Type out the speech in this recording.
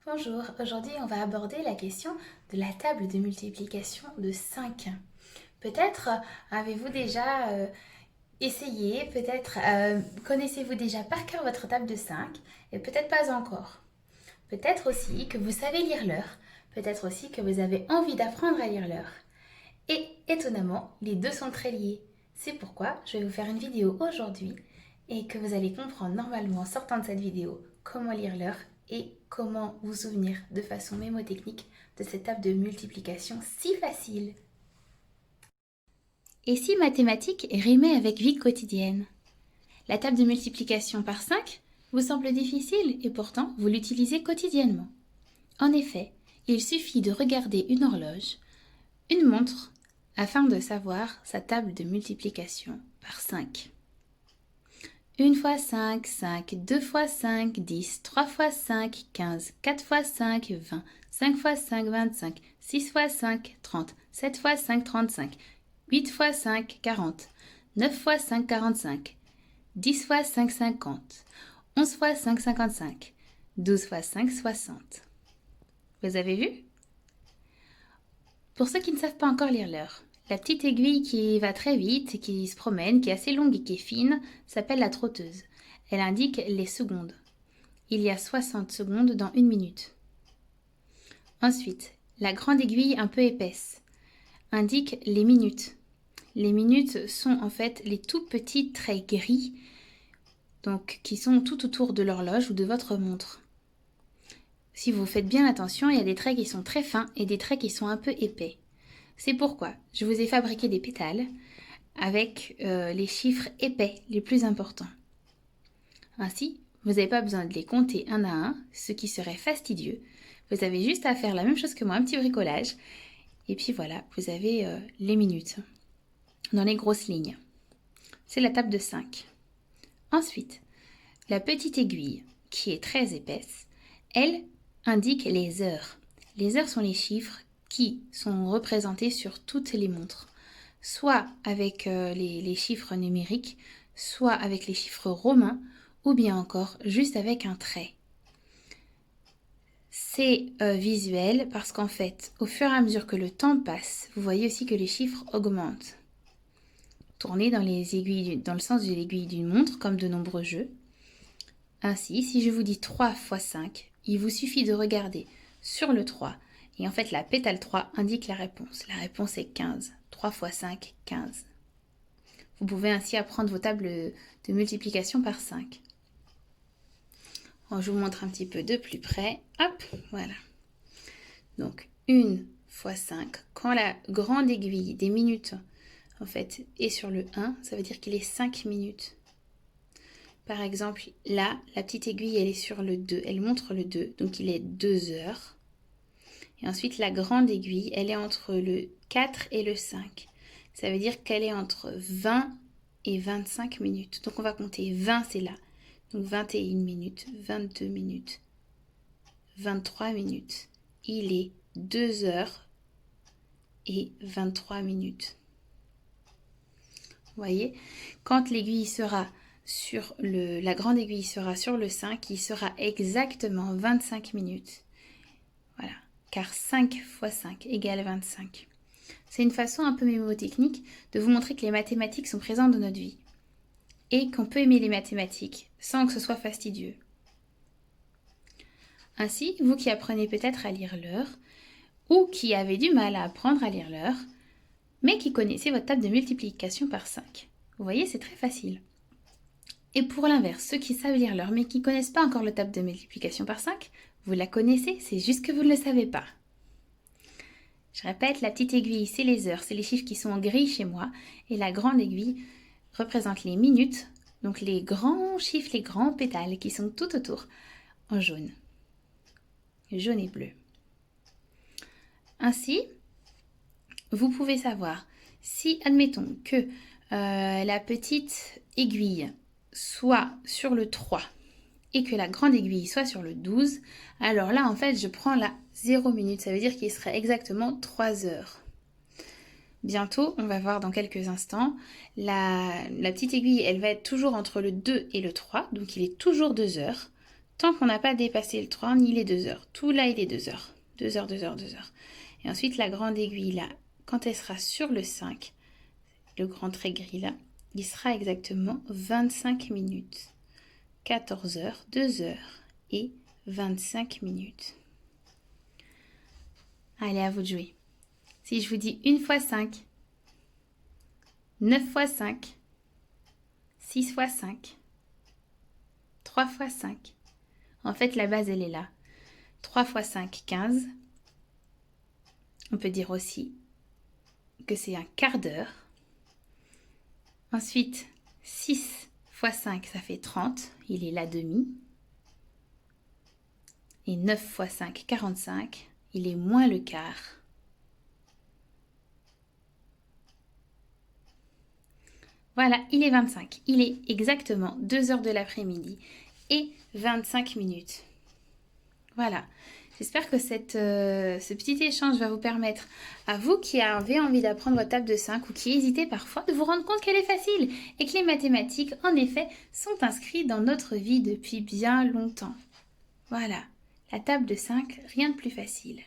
Bonjour, aujourd'hui on va aborder la question de la table de multiplication de 5. Peut-être avez-vous déjà essayé, peut-être connaissez-vous déjà par cœur votre table de 5 et peut-être pas encore. Peut-être aussi que vous savez lire l'heure, peut-être aussi que vous avez envie d'apprendre à lire l'heure. Et étonnamment, les deux sont très liés. C'est pourquoi je vais vous faire une vidéo aujourd'hui et que vous allez comprendre normalement en sortant de cette vidéo comment lire l'heure et comment vous souvenir de façon mémotechnique de cette table de multiplication si facile. Et si mathématiques rimait avec vie quotidienne? La table de multiplication par 5 vous semble difficile et pourtant vous l'utilisez quotidiennement. En effet, il suffit de regarder une horloge, une montre, afin de savoir sa table de multiplication par 5. 1 fois 5, 5, 2 fois 5, 10, 3 fois 5, 15, 4 fois 5, 20, 5 fois 5, 25, 6 fois 5, 30, 7 fois 5, 35, 8 fois 5, 40, 9 fois 5, 45, 10 fois 5, 50, 11 fois 5, 55, 12 fois 5, 60. Vous avez vu? Pour ceux qui ne savent pas encore lire l'heure, la petite aiguille qui va très vite, qui se promène, qui est assez longue et qui est fine, s'appelle la trotteuse. Elle indique les secondes. Il y a 60 secondes dans une minute. Ensuite, la grande aiguille un peu épaisse indique les minutes. Les minutes sont en fait les tout petits traits gris, donc qui sont tout autour de l'horloge ou de votre montre. Si vous faites bien attention, il y a des traits qui sont très fins et des traits qui sont un peu épais. C'est pourquoi je vous ai fabriqué des pétales avec les chiffres épais les plus importants. Ainsi, vous n'avez pas besoin de les compter un à un, ce qui serait fastidieux. Vous avez juste à faire la même chose que moi, un petit bricolage. Et puis voilà, vous avez les minutes dans les grosses lignes. C'est la table de 5. Ensuite, la petite aiguille, qui est très épaisse, elle indique les heures. Les heures sont les chiffres qui sont représentés sur toutes les montres, soit avec les chiffres numériques, soit avec les chiffres romains, ou bien encore juste avec un trait. C'est visuel parce qu'en fait, au fur et à mesure que le temps passe, vous voyez aussi que les chiffres augmentent. Tournez dans le sens de l'aiguille d'une montre, comme de nombreux jeux. Ainsi, si je vous dis 3 fois 5, il vous suffit de regarder sur le 3. Et en fait, la pétale 3 indique la réponse. La réponse est 15. 3 fois 5, 15. Vous pouvez ainsi apprendre vos tables de multiplication par 5. Je vous montre un petit peu de plus près. Hop, voilà. Donc, 1 fois 5. Quand la grande aiguille des minutes, en fait, est sur le 1, ça veut dire qu'il est 5 minutes. Par exemple, là, la petite aiguille, elle est sur le 2. Elle montre le 2, donc il est 2 heures. Et ensuite, la grande aiguille, elle est entre le 4 et le 5. Ça veut dire qu'elle est entre 20 et 25 minutes. Donc, on va compter 20, c'est là. Donc, 21 minutes, 22 minutes, 23 minutes. Il est 2 heures et 23 minutes. Vous voyez, quand l'aiguille sera sur la grande aiguille sera sur le 5, il sera exactement 25 minutes. Voilà, car 5 fois 5 égale 25. C'est une façon un peu mémotechnique de vous montrer que les mathématiques sont présentes dans notre vie et qu'on peut aimer les mathématiques sans que ce soit fastidieux. Ainsi, vous qui apprenez peut-être à lire l'heure ou qui avez du mal à apprendre à lire l'heure, mais qui connaissez votre table de multiplication par 5. Vous voyez, c'est très facile. Et pour l'inverse, ceux qui savent lire l'heure mais qui ne connaissent pas encore la table de multiplication par 5, vous la connaissez, c'est juste que vous ne le savez pas. Je répète, la petite aiguille, c'est les heures, c'est les chiffres qui sont en gris chez moi, et la grande aiguille représente les minutes, donc les grands chiffres, les grands pétales qui sont tout autour, en jaune. Jaune et bleu. Ainsi, vous pouvez savoir si, admettons, que la petite aiguille soit sur le 3 et que la grande aiguille soit sur le 12, alors là, en fait, je prends la 0 minute. Ça veut dire qu'il serait exactement 3 heures. Bientôt, on va voir dans quelques instants, la petite aiguille, elle va être toujours entre le 2 et le 3, donc il est toujours 2 heures. tant qu'on n'a pas dépassé le 3 ni les 2 heures. Tout là, il est 2 heures. 2 heures, 2 heures, 2 heures. Et ensuite, la grande aiguille là, quand elle sera sur le 5, le grand trait gris là, il sera exactement 25 minutes. 14 heures, 2 heures et 25 minutes. Allez, à vous de jouer. Si je vous dis 1 fois 5, 9 fois 5, 6 fois 5, 3 fois 5. En fait, la base, elle est là. 3 fois 5, 15. On peut dire aussi que c'est un quart d'heure. Ensuite, 6 fois 5, ça fait 30. Il est la demi. Et 9 fois 5, 45. Il est moins le quart. Voilà, il est 25. Il est exactement 2 heures de l'après-midi et 25 minutes. Voilà. J'espère que ce petit échange va vous permettre, à vous qui avez envie d'apprendre votre table de 5 ou qui hésitez parfois, de vous rendre compte qu'elle est facile et que les mathématiques, en effet, sont inscrites dans notre vie depuis bien longtemps. Voilà, la table de 5, rien de plus facile.